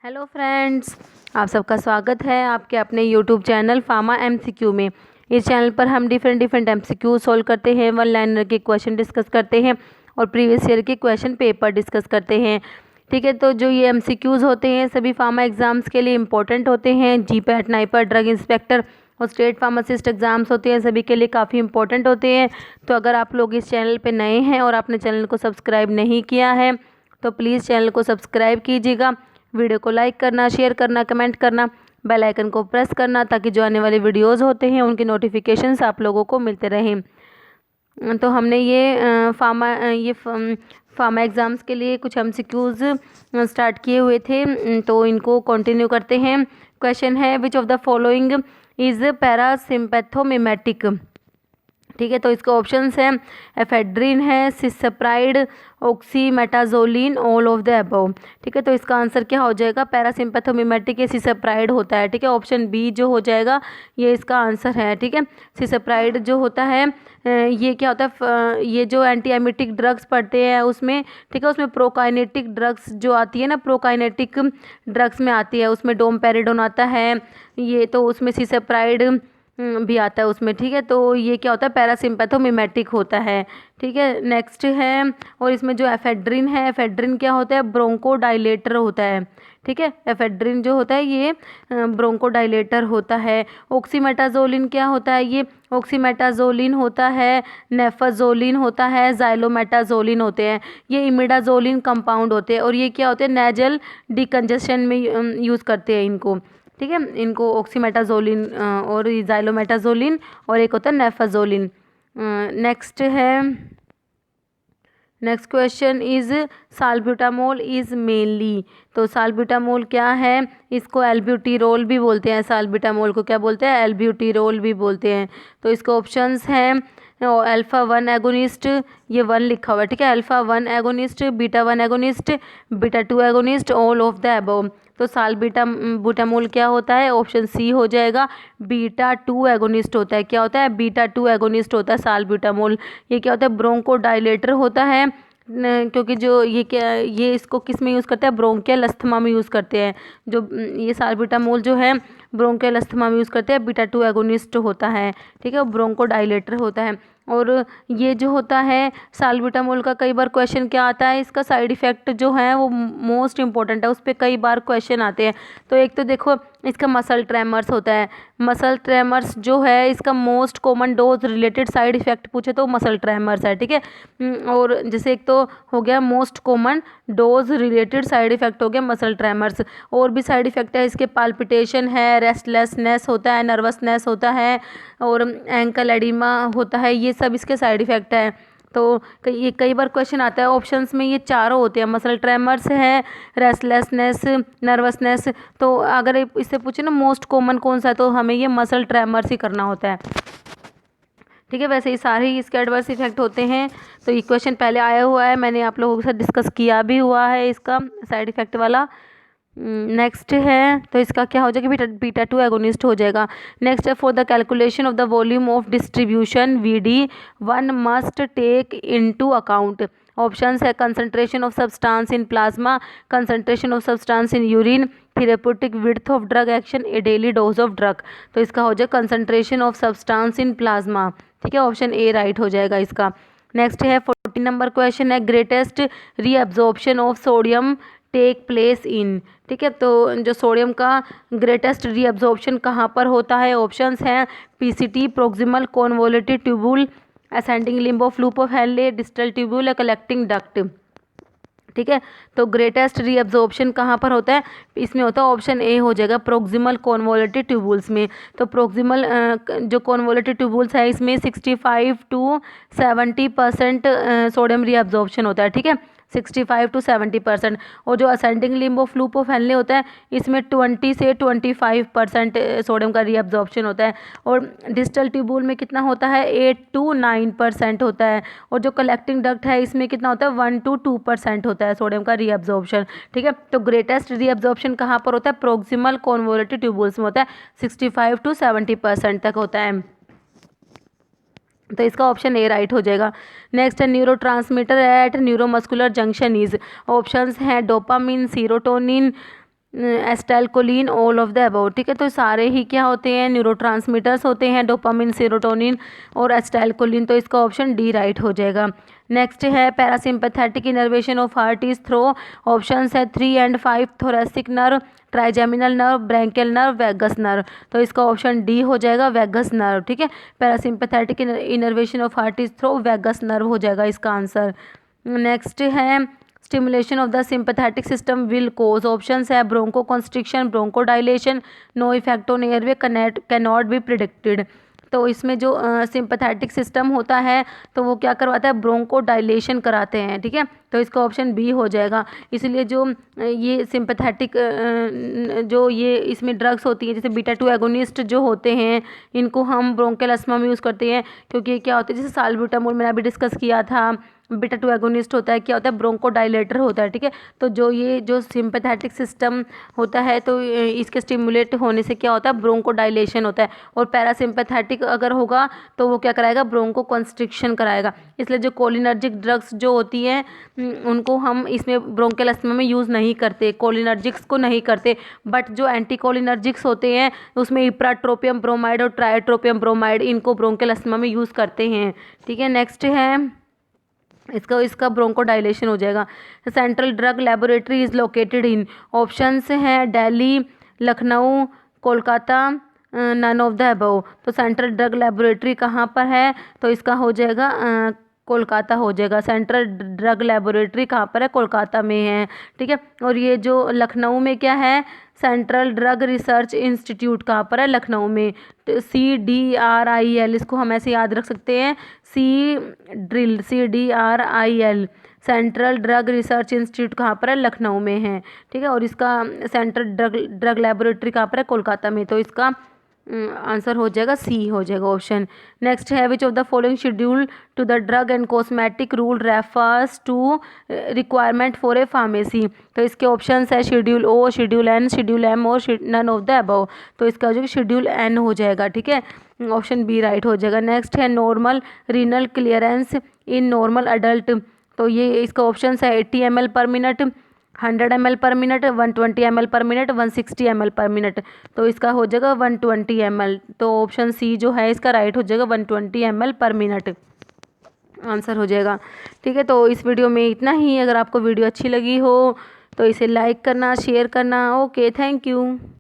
Hello friends, आप सबका स्वागत है आपके अपने यूट्यूब चैनल फार्मा एमसीक्यू में। इस चैनल पर हम डिफरेंट एमसीक्यू सॉल्व करते हैं, वन लाइनर के क्वेश्चन डिस्कस करते हैं और प्रीवियस ईयर के क्वेश्चन पेपर डिस्कस करते हैं। ठीक है, तो जो ये एमसीक्यूज़ होते हैं सभी फार्मा एग्ज़ाम्स के लिए इंपॉर्टेंट होते हैं। जीपैट, नाइपर, ड्रग इंस्पेक्टर और स्टेट फार्मासिस्ट एग्ज़ाम्स होते हैं, सभी के लिए काफ़ी इंपॉर्टेंट होते हैं। तो अगर आप लोग इस चैनल पर नए हैं और आपने चैनल को सब्सक्राइब नहीं किया है तो प्लीज़ चैनल को सब्सक्राइब कीजिएगा। वीडियो को लाइक करना, शेयर करना, कमेंट करना, बेल आइकन को प्रेस करना ताकि जो आने वाले वीडियोस होते हैं उनके नोटिफिकेशंस आप लोगों को मिलते रहें। तो हमने ये फार्मा एग्ज़ाम्स के लिए कुछ एमसीक्यूज़ स्टार्ट किए हुए थे, तो इनको कंटिन्यू करते हैं। क्वेश्चन है, which of the following is parasympathomimetic. ठीक है, तो इसके ऑप्शंस हैं एफेड्रिन है, cisapride, oxymetazoline, all of the above. ठीक है, तो इसका आंसर क्या हो जाएगा? पैरासिम्पैथोमिमेटिक ये सिसप्राइड होता है। ठीक है, ऑप्शन बी जो हो जाएगा ये इसका आंसर है। ठीक है, सिसप्राइड जो होता है ये क्या होता है, ये जो एंटी एमिटिक ड्रग्स पढ़ते हैं उसमें, ठीक है, उसमें प्रोकाइनेटिक ड्रग्स जो आती है ना, प्रोकाइनेटिक ड्रग्स में आती है, उसमें डोमपेरिडोन आता है, ये तो उसमें सिसप्राइड भी आता है उसमें। ठीक है, तो ये क्या होता है? पैरासिम्पैथोमिमेटिक होता है। ठीक है, नेक्स्ट है, और इसमें जो एफेड्रिन है, एफेड्रिन क्या होता है? ब्रोंकोडाइलेटर होता है। ठीक है, एफेड्रिन जो होता है ये ब्रोंकोडाइलेटर होता है। ऑक्सीमेटाजोलिन क्या होता है? ये ऑक्सीमेटाजोलिन होता है, नेफाजोलिन होता है, जाइलोमेटाजोलिन होते हैं। ये इमिडाजोलिन कंपाउंड होते हैं और ये क्या होते हैं? नेजल डिकंजेशन में यूज़ करते हैं इनको। ठीक है, इनको ऑक्सीमेटाजोलिन और जाइलोमेटाजोलिन और एक होता है naphazoline. Next question is salbutamol is mainly. तो साल्ब्यूटामोल क्या है? इसको एल्ब्यूटिरोल भी बोलते हैं। साल्ब्यूटामोल को क्या बोलते हैं? एल्ब्यूटिरोल भी बोलते हैं। तो इसके ऑप्शंस हैं अल्फ़ा 1 एगोनिस्ट, ये 1 लिखा हुआ है। ठीक है, alpha 1 agonist, beta 1 agonist, beta 2 agonist, all of the above. तो साल्ब्यूटामोल क्या होता है? ऑप्शन सी हो जाएगा, बीटा 2 एगोनिस्ट होता है। क्या होता है? बीटा 2 एगोनिस्ट होता है साल्ब्यूटामोल। ये क्या होता है? ब्रोंकोडाइलेटर होता है, क्योंकि जो ये इसको किस में यूज़ करते हैं? ब्रोंकियल अस्थमा में यूज़ करते हैं। जो ये साल्ब्यूटामोल जो है ब्रोंकियल अस्थमा में यूज़ करते हैं, बीटा 2 एगोनिस्ट होता है। ठीक है, ब्रोंकोडाइलेटर होता है। और ये जो होता है साल्ब्यूटामोल का, कई बार क्वेश्चन क्या आता है, इसका साइड इफ़ेक्ट जो है वो मोस्ट इंपॉर्टेंट है, उस पर कई बार क्वेश्चन आते हैं। तो एक तो देखो इसका मसल ट्रेमर्स होता है। मसल ट्रेमर्स जो है इसका most common dose related side effect पूछे तो मसल ट्रेमर्स है। ठीक है, और जैसे एक तो हो गया most common dose related side effect हो गया मसल ट्रेमर्स। और भी साइड इफ़ेक्ट है इसके, पाल्पिटेशन है, रेस्टलेसनेस होता है, नर्वसनेस होता है और एंकल एडिमा होता है। ये सब इसके साइड इफ़ेक्ट है। तो कई बार क्वेश्चन आता है ऑप्शंस में, ये चारों होते हैं, मसल ट्रेमर्स है, रेस्टलेसनेस, नर्वसनेस। तो अगर इससे पूछे ना मोस्ट कॉमन कौन सा है, तो हमें ये मसल ट्रेमर्स ही करना होता है। ठीक है, वैसे ही सारे ही इसके एडवर्स इफेक्ट होते हैं। तो ये क्वेश्चन पहले आया हुआ है, मैंने आप लोगों के साथ डिस्कस किया भी हुआ है इसका साइड इफेक्ट वाला। नेक्स्ट है, तो इसका क्या हो जाएगा? बीटा 2 एगोनिस्ट हो जाएगा। नेक्स्ट है, for the calculation of the volume of distribution VD one must take into account. Options है concentration of substance in plasma, concentration of substance in urine, therapeutic width of drug action, a daily dose of drug. तो इसका हो जाएगा concentration of substance in plasma. ठीक है, option A right हो जाएगा इसका। नेक्स्ट है 14 नंबर क्वेश्चन है, greatest reabsorption of sodium take place in. ठीक है, तो जो सोडियम का ग्रेटेस्ट रीअब्जॉर्प्शन कहाँ पर होता है? ऑप्शंस हैं PCT, proximal convolutive tubule, ascending limb of loop of Henle, distal tubule या कलेक्टिंग डक्ट। ठीक है, तो ग्रेटेस्ट रीअब्जॉर्प्शन कहाँ पर होता है? इसमें होता है ऑप्शन ए हो जाएगा, प्रोक्सिमल कॉन्वोल्यूटिव ट्यूबुल्स में। तो प्रोक्सिमल जो कॉन्वोल्यूटिव ट्यूबुल्स है इसमें 65 to 70% सोडियम रीअब्जॉर्प्शन होता है। ठीक है, 65 to 70%। और जो ascending limb of loop of Henley होता है इसमें 20 से 25% सोडियम का रीअब्जॉर्प्शन होता है। और डिस्टल ट्यूबुल में कितना होता है? 8 to 9% होता है। और जो कलेक्टिंग डक्ट है इसमें कितना होता है? 1 to 2% होता है सोडियम का रीअब्जॉर्प्शन। ठीक है, तो ग्रेटेस्ट रीअब्जॉर्प्शन कहाँ पर होता है? प्रोक्सिमल कॉन्वोल्यूटिव ट्यूबुल्स में होता है, 65 to 70% तक होता है। तो इसका ऑप्शन ए राइट हो जाएगा। नेक्स्ट है, neurotransmitter at neuromuscular junction is. Options हैं dopamine, serotonin, acetylcholine, all of the above. ठीक है, तो सारे ही क्या होते हैं, न्यूरोट्रांसमीटर्स होते हैं, डोपामिन, सेरोटोनिन और एस्टाइलकोलिन। तो इसका ऑप्शन डी राइट हो जाएगा। नेक्स्ट है parasympathetic innervation of heart is through. Options है 3 and 5, thoracic nerve, trigeminal nerve, branchial nerve, vagus nerve. तो इसका ऑप्शन डी हो जाएगा, वैगस नर्व। ठीक है, parasympathetic innervation of heart is through, vagus nerve हो जाएगा इसका आंसर। नेक्स्ट है stimulation of the sympathetic system will cause. Options है bronchoconstriction, bronchodilation, no effect on airway, can not be predicted. तो इसमें जो सिंपैथेटिक सिस्टम होता है तो वो क्या करवाता है, ब्रोंको डायलेशन कराते हैं। ठीक है, तो इसका ऑप्शन बी हो जाएगा। इसलिए जो ये सिंपैथेटिक जो ये इसमें ड्रग्स होती हैं, जैसे बीटा 2 एगोनिस्ट जो होते हैं, इनको हम ब्रोंकियल अस्थमा में यूज़ करते हैं, क्योंकि क्या होता है, जैसे साल्ब्यूटामोल मैंने अभी डिस्कस किया था, बीटा 2 एगोनिस्ट होता है, क्या होता है, ब्रोंको डायलेटर होता है। ठीक है, तो जो सिंपैथेटिक सिस्टम होता है तो इसके स्टिमुलेट होने से क्या होता है, ब्रोंको डायलेशन होता है। और पैरासिम्पैथेटिक अगर होगा तो वो क्या कराएगा, ब्रोंको कॉन्स्ट्रिक्शन कराएगा। इसलिए जो कोलिनर्जिक ड्रग्स जो होती हैं उनको हम इसमें ब्रोंकियल अस्थमा में यूज़ नहीं करते, कोलिनर्जिक्स को नहीं करते। बट जो एंटी कोलिनर्जिक्स होते हैं उसमें इप्राट्रोपियम ब्रोमाइड और ट्राइट्रोपियम ब्रोमाइड, इनको ब्रोंकियल अस्थमा में यूज़ करते हैं। ठीक है, नेक्स्ट है इसका ब्रोंको डायलेशन हो जाएगा। Central drug laboratory is located in. Options हैं Delhi, Lucknow, Kolkata, none of the above. तो सेंट्रल ड्रग लेबोरेटरी कहाँ पर है, तो इसका हो जाएगा कोलकाता हो जाएगा। सेंट्रल ड्रग लेबोरेटरी कहाँ पर है, कोलकाता में है। ठीक है, और ये जो लखनऊ में क्या है, सेंट्रल ड्रग रिसर्च इंस्टीट्यूट कहाँ पर है, लखनऊ में। CDRIL, इसको हम ऐसे याद रख सकते हैं, CDRIL, central drug research institute कहाँ पर है, लखनऊ में है। ठीक है, और इसका सेंट्रल ड्रग लेबोरेटरी कहाँ पर है, कोलकाता में। तो इसका आंसर हो जाएगा सी हो जाएगा ऑप्शन। नेक्स्ट है which of the following schedule to the drug and cosmetic rule refers to requirement for a pharmacy. तो इसके ऑप्शंस है schedule O, schedule N, schedule M और नन ऑफ द अबव। तो इसका हो जाएगा शेड्यूल एन हो जाएगा। ठीक है, ऑप्शन बी राइट हो जाएगा। नेक्स्ट है normal renal clearance in normal adult. तो ये इसका ऑप्शन है 80 ml पर मिनट, 100 ml पर मिनट, 120 ml पर मिनट, 160 ml पर मिनट। तो इसका हो जाएगा 120 ml। तो ऑप्शन सी जो है इसका राइट हो जाएगा, 120 ml पर मिनट आंसर हो जाएगा। ठीक है, तो इस वीडियो में इतना ही। अगर आपको वीडियो अच्छी लगी हो तो इसे लाइक करना, शेयर करना। Okay, thank you.